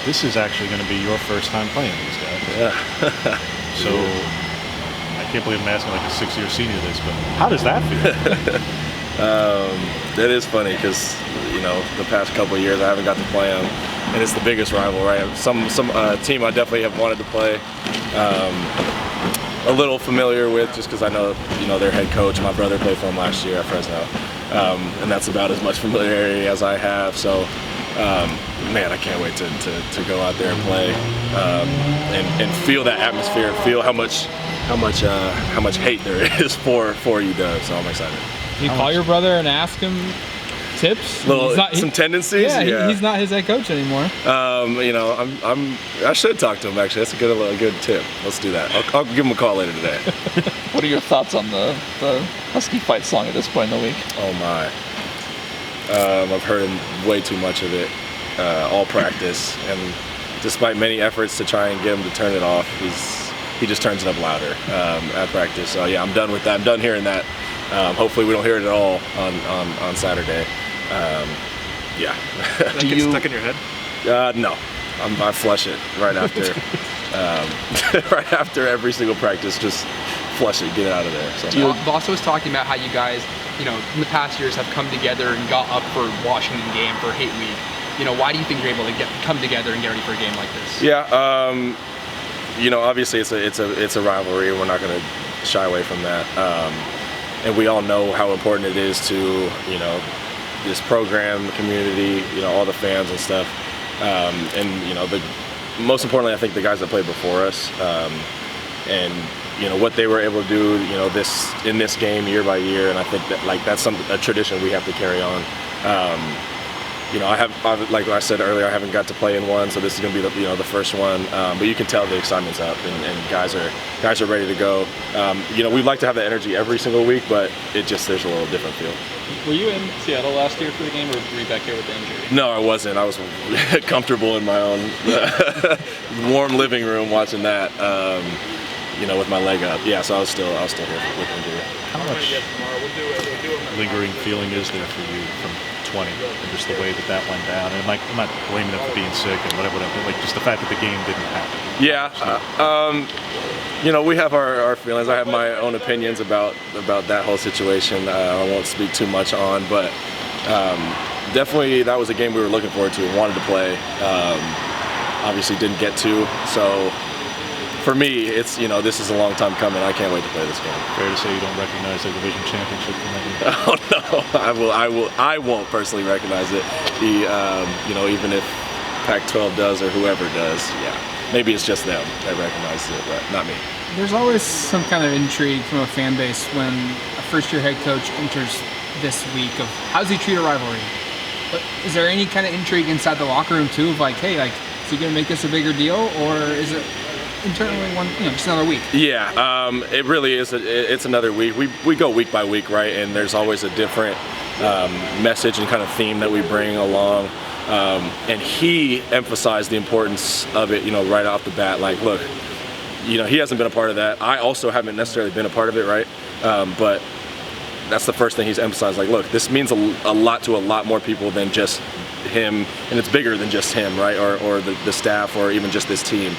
This is actually going to be your first time playing these guys. Yeah. So I can't believe I'm asking like a 6-year senior this, but how does that feel? That is funny because, the past couple of years I haven't got to play them, and it's the biggest rival, right? Some team I definitely have wanted to play. A little familiar with just because I know, their head coach. My brother played for him last year at Fresno, and that's about as much familiarity as I have. So, man, I can't wait to go out there and play and feel that atmosphere, feel how much hate there is for UW. So I'm excited. You call your brother and ask him tips? Some tendencies. Yeah, he's not his head coach anymore. I should talk to him actually. That's a good tip. Let's do that. I'll give him a call later today. What are your thoughts on the Husky fight song at this point in the week? Oh my. I've heard way too much of it all practice, and despite many efforts to try and get him to turn it off, he just turns it up louder at practice. So yeah, I'm done with that. I'm done hearing that. Hopefully we don't hear it at all on Saturday. Yeah. Does it get stuck in your head? No. I flush it right after. Right after every single practice, just flush it, get it out of there. So. Boss was talking about how you guys, in the past years have come together and got up for Washington game for Hate Week. Why do you think you're able to come together and get ready for a game like this? Yeah, obviously it's a rivalry. We're not going to shy away from that. And we all know how important it is to, this program, the community, all the fans and stuff. Most importantly, I think the guys that played before us, and what they were able to do, in this game year by year, and I think that that's a tradition we have to carry on. Like I said earlier, I haven't got to play in one, so this is going to be the first one. But you can tell the excitement's up, and guys are ready to go. We'd like to have that energy every single week, but there's a little different feel. Were you in Seattle last year for the game, or were you back here with the injury? No, I wasn't. I was comfortable in my own warm living room watching that. With my leg up. Yeah, so I was still here with injury. How much lingering feeling is there for you from 20 and just the way that went down? And I'm not blaming them for being sick and whatever, but just the fact that the game didn't happen. Yeah, we have our feelings. I have my own opinions about that whole situation. I won't speak too much on, but definitely that was a game we were looking forward to and wanted to play. Obviously didn't get to, so for me, it's this is a long time coming. I can't wait to play this game. Fair to say you don't recognize the division championship from that game? Oh no, I won't personally recognize it. Even if Pac-12 does or whoever does, yeah, maybe it's just them that recognize it, but not me. There's always some kind of intrigue from a fan base when a first-year head coach enters this week of how does he treat a rivalry? But is there any kind of intrigue inside the locker room too, of like, hey, is he going to make this a bigger deal, or is it internally just another week? Yeah, it really is. It's another week. We go week by week, right? And there's always a different message and kind of theme that we bring along. And he emphasized the importance of it, right off the bat. Like, look, he hasn't been a part of that. I also haven't necessarily been a part of it, right? But that's the first thing he's emphasized. Like, look, this means a lot to a lot more people than just him, and it's bigger than just him, right? Or the staff, or even just this team.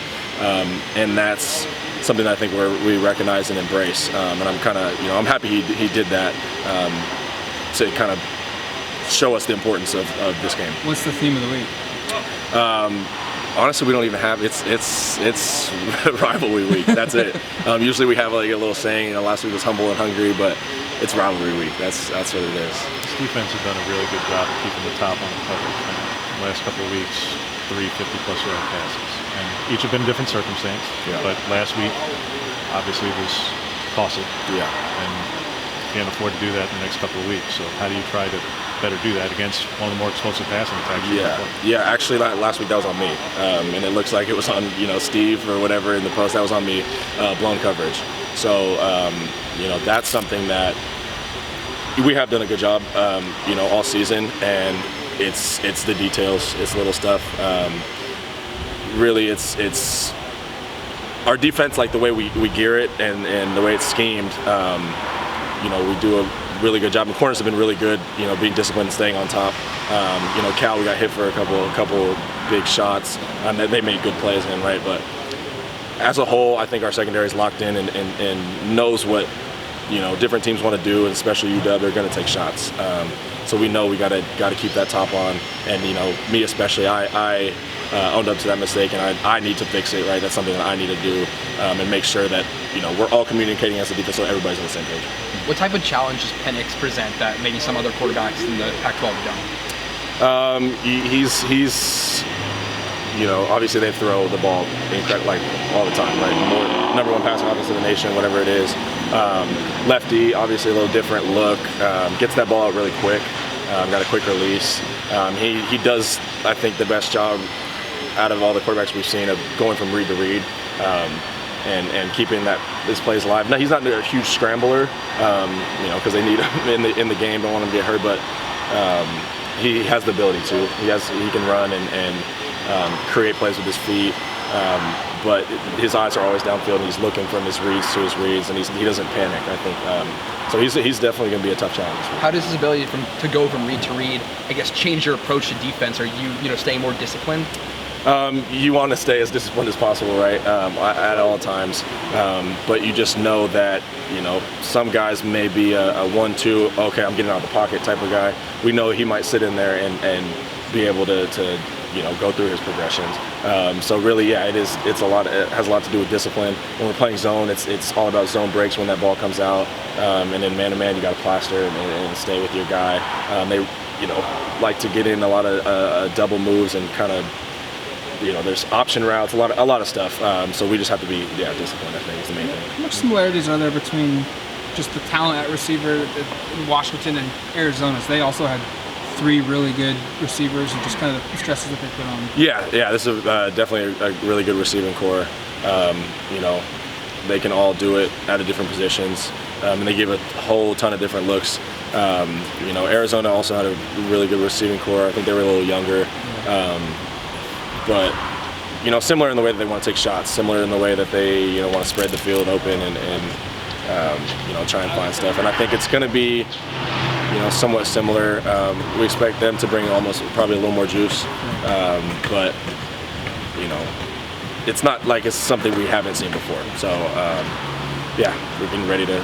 And that's something that I think we recognize and embrace. And I'm kind of, I'm happy he did that to kind of show us the importance of this game. What's the theme of the week? Honestly, we don't even have it's rivalry week. That's it. Usually we have like a little saying. Last week was humble and hungry, but it's rivalry week. That's what it is. This defense has done a really good job of keeping the top on the coverage. The last couple of weeks, 3 50-plus yard passes, and each have been in different circumstance. Yeah. But last week, obviously, was costly. Yeah. And can't afford to do that in the next couple of weeks. So how do you try to better do that against one of the more explosive passing attacks? Yeah. Actually, last week that was on me, and it looks like it was on Steve or whatever in the post. That was on me, blown coverage. So that's something that we have done a good job, all season, and it's the details, it's little stuff. Really, it's our defense, like the way we gear it and the way it's schemed. We do a really good job. The corners have been really good, being disciplined and staying on top. Cal, we got hit for a couple big shots. They made good plays in, right? But as a whole, I think our secondary is locked in and knows what different teams want to do, and especially UW, they're going to take shots. So we know we got to keep that top on, and me especially, I owned up to that mistake, and I need to fix it. Right, that's something that I need to do, and make sure that we're all communicating as a defense, so everybody's on the same page. What type of challenge does Penix present that maybe some other quarterbacks in the Pac-12 don't? He's obviously they throw the ball all the time, right? Number one passing offense in the nation, whatever it is. Lefty, obviously a little different look. Gets that ball out really quick. Got a quick release. He does, I think, the best job out of all the quarterbacks we've seen of going from read to read and keeping his plays alive. Now, he's not a huge scrambler, because they need him in the game. Don't want him to get hurt, but he has the ability to. He can run and create plays with his feet. But his eyes are always downfield, and he's looking from his reads to his reads, and he doesn't panic, I think. So he's definitely going to be a tough challenge. How does his ability to go from read to read, I guess, change your approach to defense? Are you staying more disciplined? You want to stay as disciplined as possible, right? At all times. But you just know that some guys may be a 1-2. Okay, I'm getting out of the pocket type of guy. We know he might sit in there and be able to go through his progressions. So really, yeah, it has a lot to do with discipline. When we're playing zone, it's all about zone breaks when that ball comes out. And then man-to-man, you got to plaster and stay with your guy. They like to get in a lot of double moves and kind of, there's option routes, a lot of stuff. So we just have to be disciplined, I think, is the main thing. How much similarities are there between just the talent at receiver in Washington and Arizona? So they also had 3 really good receivers, and just kind of the stresses that they put on. Yeah, this is definitely a really good receiving core. They can all do it at different positions, and they give a whole ton of different looks. Arizona also had a really good receiving core. I think they were a little younger, but similar in the way that they want to take shots, similar in the way that they want to spread the field open and try and find stuff. And I think it's going to be somewhat similar. We expect them to bring probably a little more juice, but it's not like it's something we haven't seen before. So we're getting ready to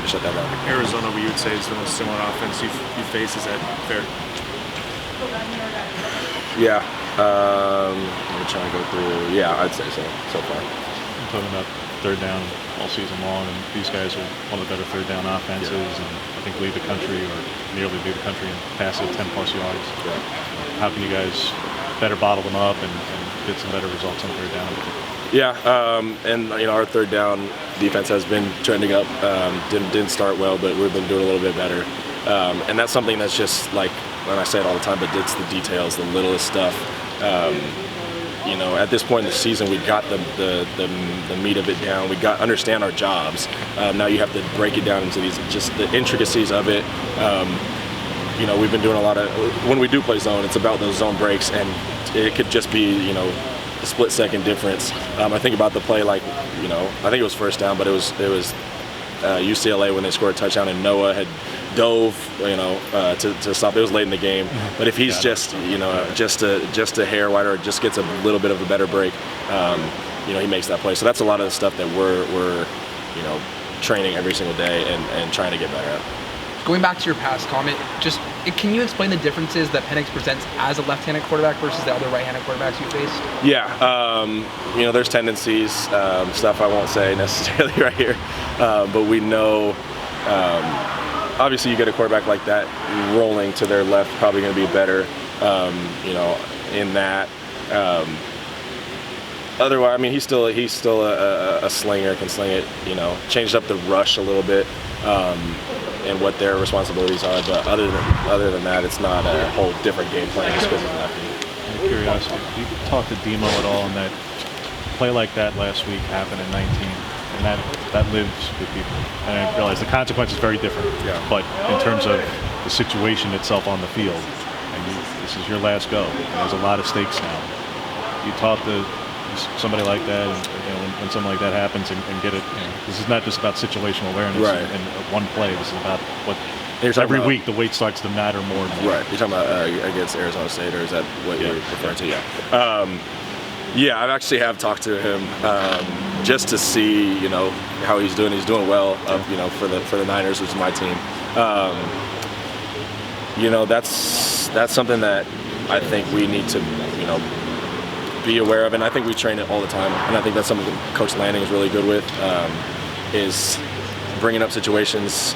shut that down. Arizona, we would say, is the most similar offense you face. Is that fair? Yeah. Let me try and go through. Yeah, I'd say so far. I'm talking about third down all season long, and these guys are one of the better third down offenses, and I think lead the country, or nearly lead the country in passing 10+ yards. Yeah. How can you guys better bottle them up and get some better results on third down? Yeah, and our third down defense has been trending up. Didn't start well, but we've been doing a little bit better. And that's something that's just like, and I say it all the time, but it's the details, the littlest stuff. At this point in the season, we got the meat of it down. We understand our jobs. Now you have to break it down into just the intricacies of it. We've been doing a lot of, when we do play zone, it's about those zone breaks, and it could just be, a split-second difference. I think about the play I think it was first down, but it was UCLA when they scored a touchdown, and Noah had dove, to stop. It was late in the game, but if he's just a hair wider, or just gets a little bit of a better break, he makes that play. So that's a lot of the stuff that we're training every single day and trying to get better at. Going back to your past comment, can you explain the differences that Penix presents as a left-handed quarterback versus the other right-handed quarterbacks you faced? Yeah, there's tendencies, stuff I won't say necessarily right here, but we know. Obviously, you get a quarterback like that rolling to their left, probably going to be better, in that. Otherwise, I mean, he's still a slinger, can sling it. Changed up the rush a little bit, and what their responsibilities are. But other than that, it's not a whole different game plan just because he's lefty. Out of curiosity, did you talk to Demo at all? And that play like that last week happened in 19. And that lives with people. And I realize the consequence is very different. Yeah. But in terms of the situation itself on the field, this is your last go. And there's a lot of stakes now. You talk to somebody like that, and when something like that happens, and get it. This is not just about situational awareness right. and one play. This is about what every week the weight starts to matter more and more. Right. You're talking about against Arizona State, or is that what you're referring to? Yeah. Yeah, I actually have talked to him just to see, how he's doing. He's doing well, for the Niners, which is my team. That's something that I think we need to, be aware of, and I think we train it all the time. And I think that's something that Coach Lanning is really good with, is bringing up situations.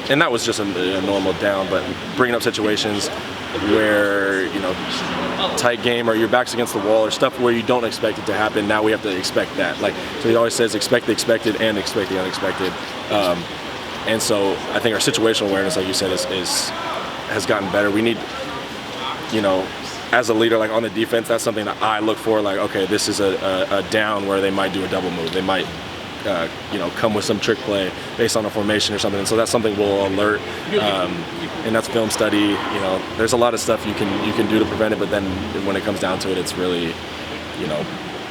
And that was just a normal down, but bringing up situations where, tight game or your back's against the wall or stuff where you don't expect it to happen. Now we have to expect that. So he always says expect the expected and expect the unexpected. And so I think our situational awareness, like you said, has gotten better. We need, as a leader, on the defense, that's something that I look for. Okay, this is a down where they might do a double move. They might come with some trick play based on a formation or something. And so that's something we'll alert, and that's film study. There's a lot of stuff you can do to prevent it, but then when it comes down to it, it's really,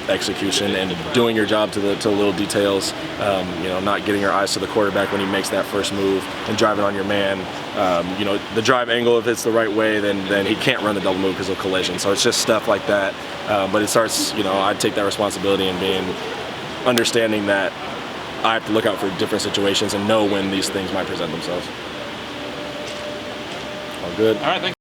execution and doing your job to the little details. Not getting your eyes to the quarterback when he makes that first move and driving on your man. The drive angle, if it's the right way, then he can't run the double move because of collision. So it's just stuff like that. But it starts, I take that responsibility and understanding that I have to look out for different situations and know when these things might present themselves. All good. All right, thanks.